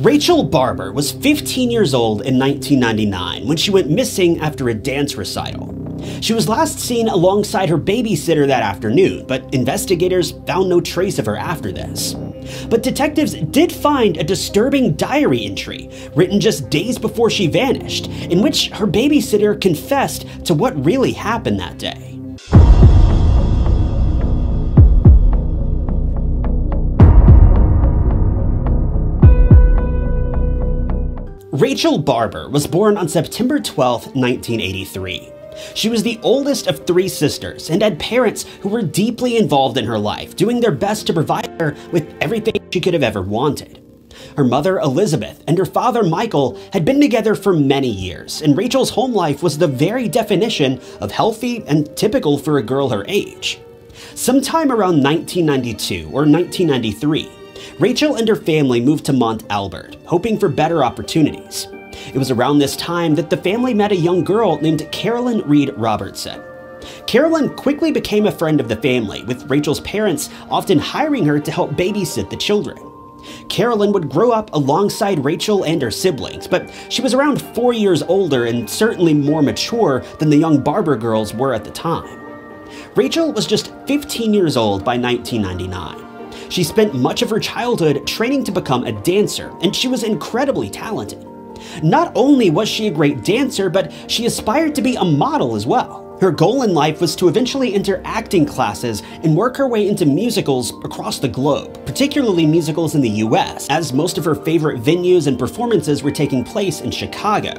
Rachel Barber was 15 years old in 1999 when she went missing after a dance recital. She was last seen alongside her babysitter that afternoon, but investigators found no trace of her after this. But detectives did find a disturbing diary entry written just days before she vanished, in which her babysitter confessed to what really happened that day. Rachel Barber was born on September 12, 1983. She was the oldest of 3 sisters and had parents who were deeply involved in her life, doing their best to provide her with everything she could have ever wanted. Her mother, Elizabeth, and her father, Michael, had been together for many years, and Rachel's home life was the very definition of healthy and typical for a girl her age. Sometime around 1992 or 1993, Rachel and her family moved to Mont Albert, hoping for better opportunities. It was around this time that the family met a young girl named Carolyn Reed Robertson. Carolyn quickly became a friend of the family, with Rachel's parents often hiring her to help babysit the children. Carolyn would grow up alongside Rachel and her siblings, but she was around 4 years older and certainly more mature than the young Barber girls were at the time. Rachel was just 15 years old by 1999. She spent much of her childhood training to become a dancer, and she was incredibly talented. Not only was she a great dancer, but she aspired to be a model as well. Her goal in life was to eventually enter acting classes and work her way into musicals across the globe, particularly musicals in the US, as most of her favorite venues and performances were taking place in Chicago.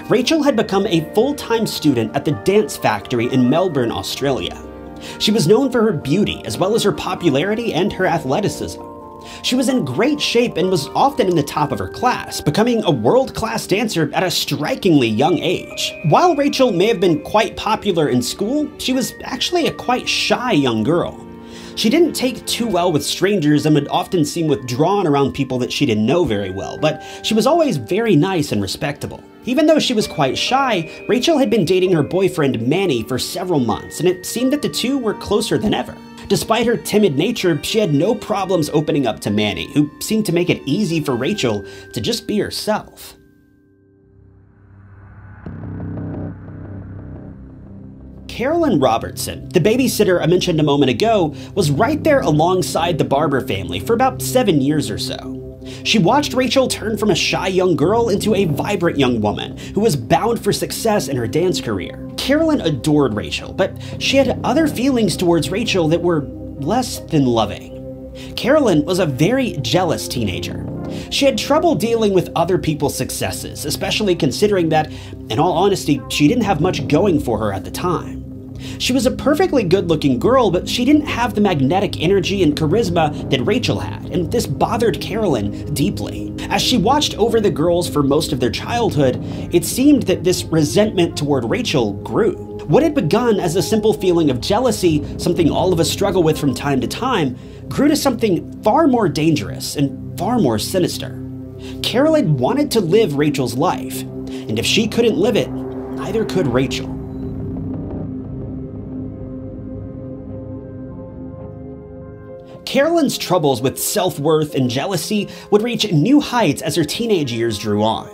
Rachel had become a full-time student at the Dance Factory in Melbourne, Australia. She was known for her beauty, as well as her popularity and her athleticism. She was in great shape and was often in the top of her class, becoming a world-class dancer at a strikingly young age. While Rachel may have been quite popular in school, she was actually a quite shy young girl. She didn't take too well with strangers and would often seem withdrawn around people that she didn't know very well, but she was always very nice and respectable. Even though she was quite shy, Rachel had been dating her boyfriend Manny for several months, and it seemed that the two were closer than ever. Despite her timid nature, she had no problems opening up to Manny, who seemed to make it easy for Rachel to just be herself. Carolyn Robertson, the babysitter I mentioned a moment ago, was right there alongside the Barber family for about 7 years or so. She watched Rachel turn from a shy young girl into a vibrant young woman who was bound for success in her dance career. Carolyn adored Rachel, but she had other feelings towards Rachel that were less than loving. Carolyn was a very jealous teenager. She had trouble dealing with other people's successes, especially considering that, in all honesty, she didn't have much going for her at the time. She was a perfectly good-looking girl, but she didn't have the magnetic energy and charisma that Rachel had, and this bothered Carolyn deeply. As she watched over the girls for most of their childhood, it seemed that this resentment toward Rachel grew. What had begun as a simple feeling of jealousy, something all of us struggle with from time to time, grew to something far more dangerous and far more sinister. Carolyn wanted to live Rachel's life, and if she couldn't live it, neither could Rachel. Carolyn's troubles with self-worth and jealousy would reach new heights as her teenage years drew on.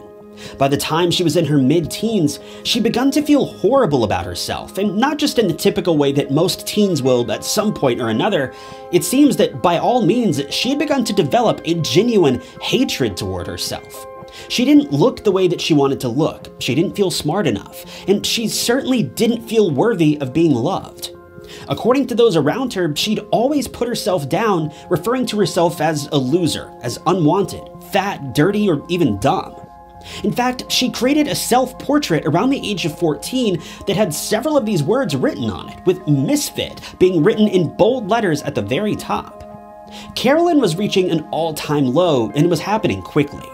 By the time she was in her mid-teens, she began to feel horrible about herself, and not just in the typical way that most teens will at some point or another. It seems that by all means, she had begun to develop a genuine hatred toward herself. She didn't look the way that she wanted to look, she didn't feel smart enough, and she certainly didn't feel worthy of being loved. According to those around her, she'd always put herself down, referring to herself as a loser, as unwanted, fat, dirty, or even dumb. In fact, she created a self-portrait around the age of 14 that had several of these words written on it, with misfit being written in bold letters at the very top. Carolyn was reaching an all-time low, and it was happening quickly.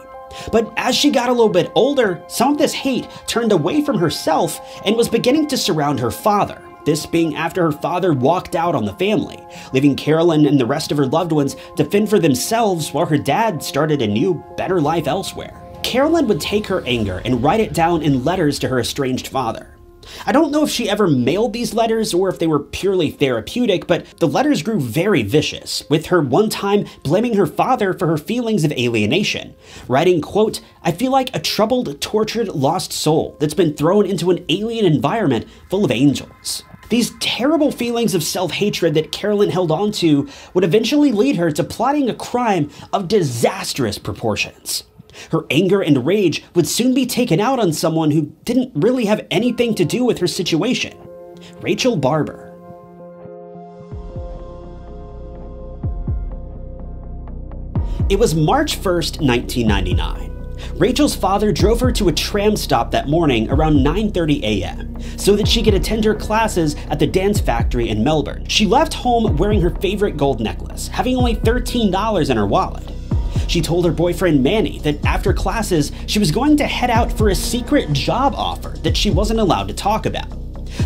But as she got a little bit older, some of this hate turned away from herself and was beginning to surround her father. This being after her father walked out on the family, leaving Carolyn and the rest of her loved ones to fend for themselves while her dad started a new, better life elsewhere. Carolyn would take her anger and write it down in letters to her estranged father. I don't know if she ever mailed these letters or if they were purely therapeutic, but the letters grew very vicious, with her one time blaming her father for her feelings of alienation, writing, quote, "I feel like a troubled, tortured, lost soul that's been thrown into an alien environment full of angels." These terrible feelings of self-hatred that Carolyn held on to would eventually lead her to plotting a crime of disastrous proportions. Her anger and rage would soon be taken out on someone who didn't really have anything to do with her situation: Rachel Barber. It was March 1st, 1999. Rachel's father drove her to a tram stop that morning around 9:30 a.m. so that she could attend her classes at the dance factory in Melbourne. She left home wearing her favorite gold necklace, having only $13 in her wallet. She told her boyfriend Manny that after classes, she was going to head out for a secret job offer that she wasn't allowed to talk about.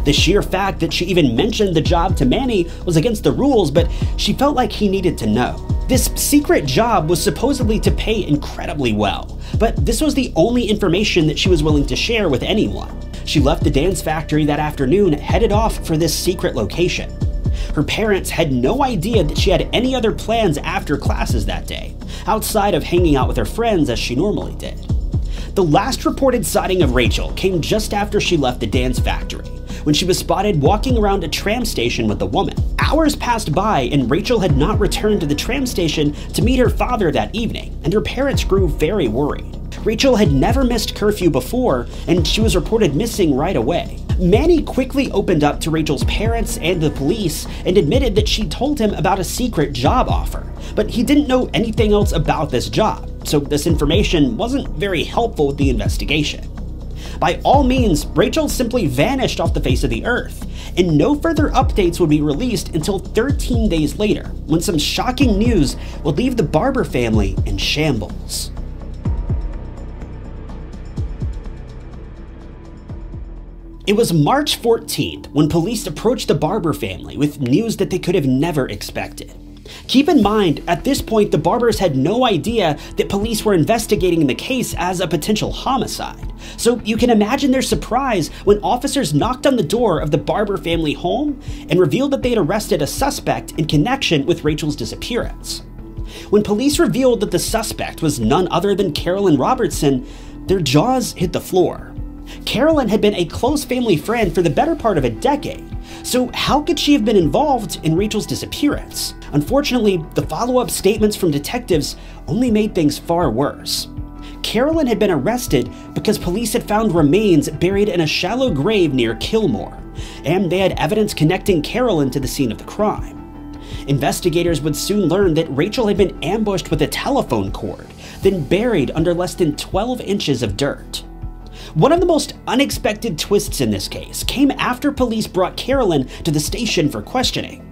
The sheer fact that she even mentioned the job to Manny was against the rules, but she felt like he needed to know. This secret job was supposedly to pay incredibly well, but this was the only information that she was willing to share with anyone. She left the dance factory that afternoon, headed off for this secret location. Her parents had no idea that she had any other plans after classes that day, outside of hanging out with her friends as she normally did. The last reported sighting of Rachel came just after she left the dance factory, when she was spotted walking around a tram station with a woman. Hours passed by and Rachel had not returned to the tram station to meet her father that evening, and her parents grew very worried. Rachel had never missed curfew before, and she was reported missing right away. Manny quickly opened up to Rachel's parents and the police and admitted that she told him about a secret job offer, but he didn't know anything else about this job, so this information wasn't very helpful with the investigation. By all means, Rachel simply vanished off the face of the earth, and no further updates would be released until 13 days later, when some shocking news would leave the Barber family in shambles. It was March 14th when police approached the Barber family with news that they could have never expected. Keep in mind, at this point, the Barbers had no idea that police were investigating the case as a potential homicide. So you can imagine their surprise when officers knocked on the door of the Barber family home and revealed that they had arrested a suspect in connection with Rachel's disappearance. When police revealed that the suspect was none other than Reed Robertson, their jaws hit the floor. Carolyn had been a close family friend for the better part of a decade, so how could she have been involved in Rachel's disappearance? Unfortunately, the follow-up statements from detectives only made things far worse. Carolyn had been arrested because police had found remains buried in a shallow grave near Kilmore, and they had evidence connecting Carolyn to the scene of the crime. Investigators would soon learn that Rachel had been ambushed with a telephone cord, then buried under less than 12 inches of dirt. One of the most unexpected twists in this case came after police brought Carolyn to the station for questioning.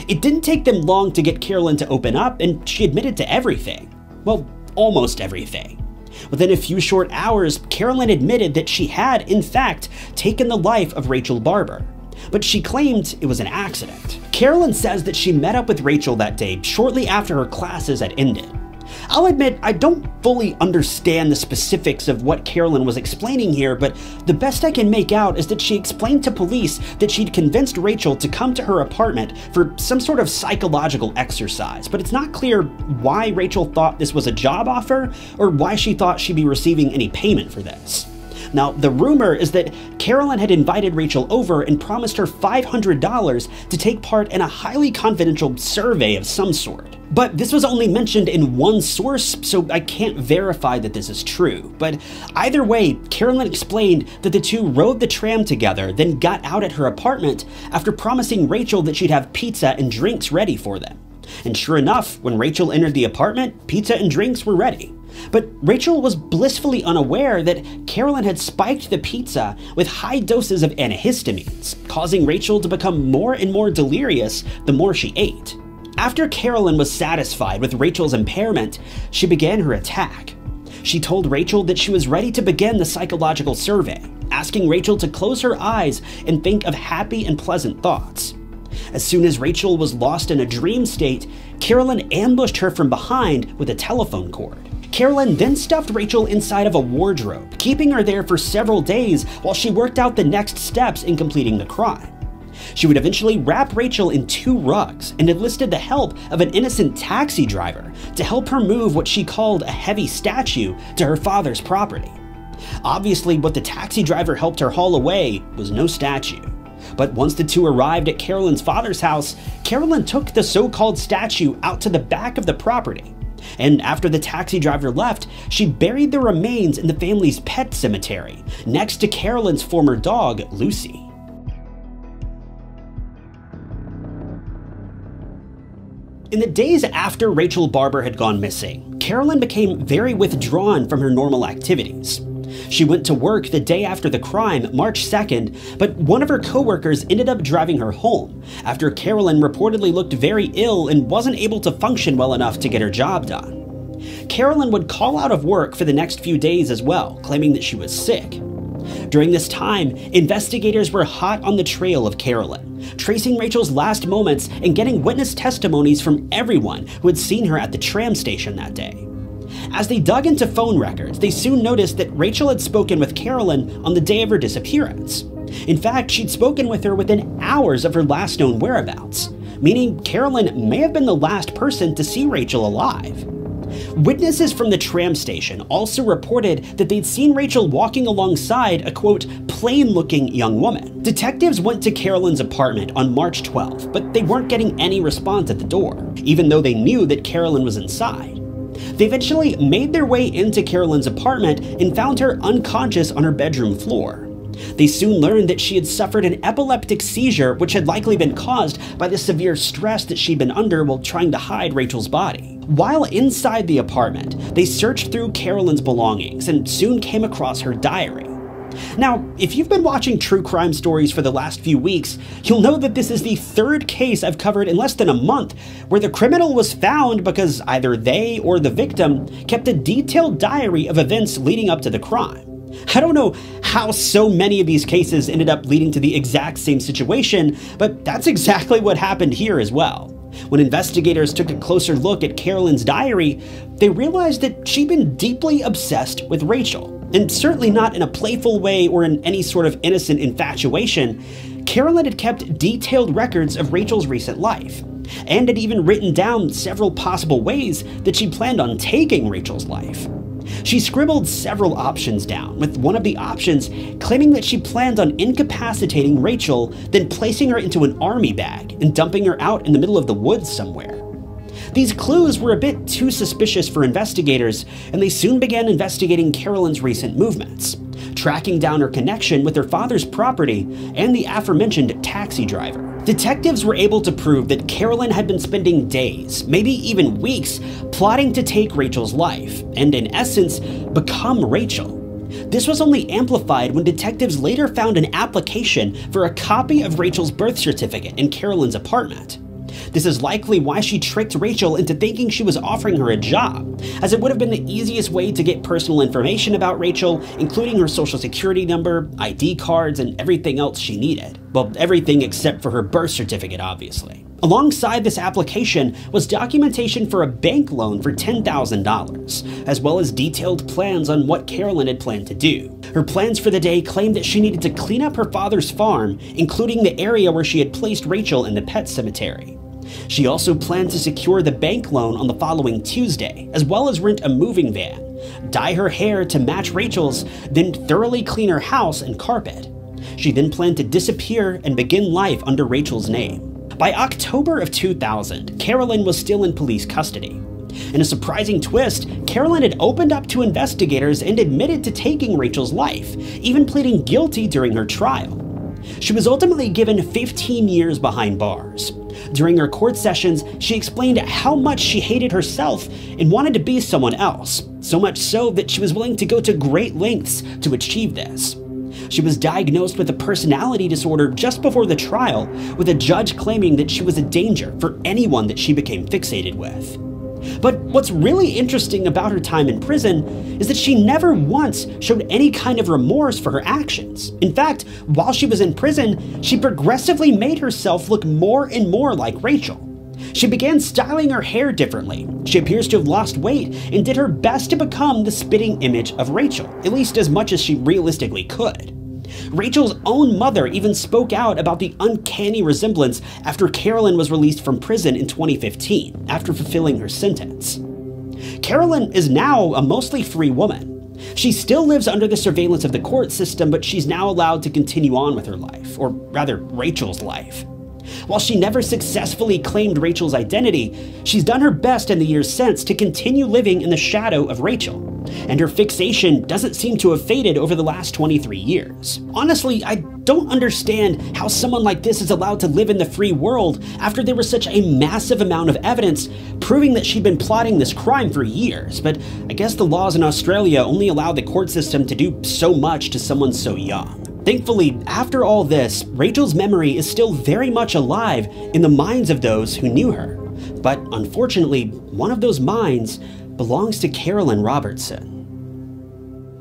It didn't take them long to get Carolyn to open up, and she admitted to everything. Well, almost everything. Within a few short hours, Carolyn admitted that she had, in fact, taken the life of Rachel Barber, but she claimed it was an accident. Carolyn says that she met up with Rachel that day shortly after her classes had ended. I'll admit, I don't fully understand the specifics of what Carolyn was explaining here, but the best I can make out is that she explained to police that she'd convinced Rachel to come to her apartment for some sort of psychological exercise, but it's not clear why Rachel thought this was a job offer or why she thought she'd be receiving any payment for this. Now, the rumor is that Carolyn had invited Rachel over and promised her $500 to take part in a highly confidential survey of some sort. But this was only mentioned in one source, so I can't verify that this is true. But either way, Carolyn explained that the two rode the tram together, then got out at her apartment after promising Rachel that she'd have pizza and drinks ready for them. And sure enough, when Rachel entered the apartment, pizza and drinks were ready. But Rachel was blissfully unaware that Carolyn had spiked the pizza with high doses of antihistamines, causing Rachel to become more and more delirious the more she ate. After Carolyn was satisfied with Rachel's impairment, she began her attack. She told Rachel that she was ready to begin the psychological survey, asking Rachel to close her eyes and think of happy and pleasant thoughts. As soon as Rachel was lost in a dream state, Carolyn ambushed her from behind with a telephone cord. Carolyn then stuffed Rachel inside of a wardrobe, keeping her there for several days while she worked out the next steps in completing the crime. She would eventually wrap Rachel in 2 rugs and enlisted the help of an innocent taxi driver to help her move what she called a heavy statue to her father's property. Obviously, what the taxi driver helped her haul away was no statue. But once the 2 arrived at Carolyn's father's house, Carolyn took the so-called statue out to the back of the property. And after the taxi driver left, she buried the remains in the family's pet cemetery, next to Carolyn's former dog, Lucy. In the days after Rachel Barber had gone missing, Carolyn became very withdrawn from her normal activities. She went to work the day after the crime, March 2nd, but one of her coworkers ended up driving her home after Carolyn reportedly looked very ill and wasn't able to function well enough to get her job done. Carolyn would call out of work for the next few days as well, claiming that she was sick. During this time, investigators were hot on the trail of Carolyn, tracing Rachel's last moments and getting witness testimonies from everyone who had seen her at the tram station that day. As they dug into phone records, they soon noticed that Rachel had spoken with Carolyn on the day of her disappearance. In fact, she'd spoken with her within hours of her last known whereabouts, meaning Carolyn may have been the last person to see Rachel alive. Witnesses from the tram station also reported that they'd seen Rachel walking alongside a, quote, plain-looking young woman. Detectives went to Carolyn's apartment on March 12th, but they weren't getting any response at the door, even though they knew that Carolyn was inside. They eventually made their way into Carolyn's apartment and found her unconscious on her bedroom floor. They soon learned that she had suffered an epileptic seizure, which had likely been caused by the severe stress that she'd been under while trying to hide Rachel's body. While inside the apartment, they searched through Carolyn's belongings and soon came across her diary. Now, if you've been watching True Crime Stories for the last few weeks, you'll know that this is the 3rd case I've covered in less than a month where the criminal was found because either they or the victim kept a detailed diary of events leading up to the crime. I don't know how so many of these cases ended up leading to the exact same situation, but that's exactly what happened here as well. When investigators took a closer look at Carolyn's diary, they realized that she'd been deeply obsessed with Rachel. And certainly not in a playful way or in any sort of innocent infatuation. Carolyn had kept detailed records of Rachel's recent life, and had even written down several possible ways that she planned on taking Rachel's life. She scribbled several options down, with one of the options claiming that she planned on incapacitating Rachel, then placing her into an army bag and dumping her out in the middle of the woods somewhere. These clues were a bit too suspicious for investigators, and they soon began investigating Carolyn's recent movements, tracking down her connection with her father's property and the aforementioned taxi driver. Detectives were able to prove that Carolyn had been spending days, maybe even weeks, plotting to take Rachel's life, and in essence, become Rachel. This was only amplified when detectives later found an application for a copy of Rachel's birth certificate in Carolyn's apartment. This is likely why she tricked Rachel into thinking she was offering her a job, as it would have been the easiest way to get personal information about Rachel, including her social security number, ID cards, and everything else she needed. Well, everything except for her birth certificate, obviously. Alongside this application was documentation for a bank loan for $10,000, as well as detailed plans on what Carolyn had planned to do. Her plans for the day claimed that she needed to clean up her father's farm, including the area where she had placed Rachel in the pet cemetery. She also planned to secure the bank loan on the following Tuesday, as well as rent a moving van, dye her hair to match Rachel's, then thoroughly clean her house and carpet. She then planned to disappear and begin life under Rachel's name. By October of 2000, Carolyn was still in police custody. In a surprising twist, Carolyn had opened up to investigators and admitted to taking Rachel's life, even pleading guilty during her trial. She was ultimately given 15 years behind bars. During her court sessions, she explained how much she hated herself and wanted to be someone else, so much so that she was willing to go to great lengths to achieve this. She was diagnosed with a personality disorder just before the trial, with a judge claiming that she was a danger for anyone that she became fixated with. But what's really interesting about her time in prison is that she never once showed any kind of remorse for her actions. In fact, while she was in prison, she progressively made herself look more and more like Rachel. She began styling her hair differently. She appears to have lost weight and did her best to become the spitting image of Rachel, at least as much as she realistically could. Rachel's own mother even spoke out about the uncanny resemblance after Carolyn was released from prison in 2015 after fulfilling her sentence. Carolyn is now a mostly free woman. She still lives under the surveillance of the court system, but she's now allowed to continue on with her life, or rather, Rachel's life. While she never successfully claimed Rachel's identity, she's done her best in the years since to continue living in the shadow of Rachel, and her fixation doesn't seem to have faded over the last 23 years. Honestly, I don't understand how someone like this is allowed to live in the free world after there was such a massive amount of evidence proving that she'd been plotting this crime for years, but I guess the laws in Australia only allow the court system to do so much to someone so young. Thankfully, after all this, Rachel's memory is still very much alive in the minds of those who knew her. But unfortunately, one of those minds belongs to Carolyn Robertson.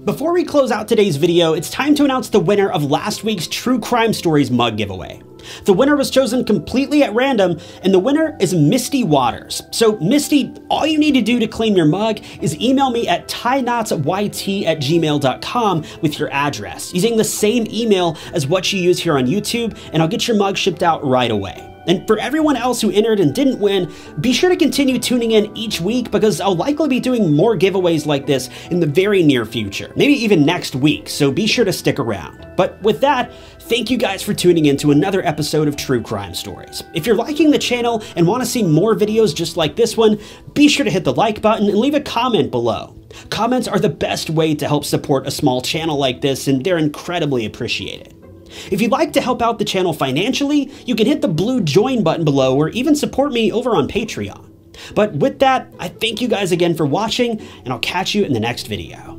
Before we close out today's video, it's time to announce the winner of last week's True Crime Stories mug giveaway. The winner was chosen completely at random, and the winner is Misty Waters. So Misty, all you need to do to claim your mug is email me at tieknotsyt@gmail.com with your address, using the same email as what you use here on YouTube, and I'll get your mug shipped out right away. And for everyone else who entered and didn't win, be sure to continue tuning in each week because I'll likely be doing more giveaways like this in the very near future, maybe even next week, so be sure to stick around. But with that, thank you guys for tuning in to another episode of True Crime Stories. If you're liking the channel and want to see more videos just like this one, be sure to hit the like button and leave a comment below. Comments are the best way to help support a small channel like this, and they're incredibly appreciated. If you'd like to help out the channel financially, you can hit the blue join button below or even support me over on Patreon. But with that, I thank you guys again for watching, and I'll catch you in the next video.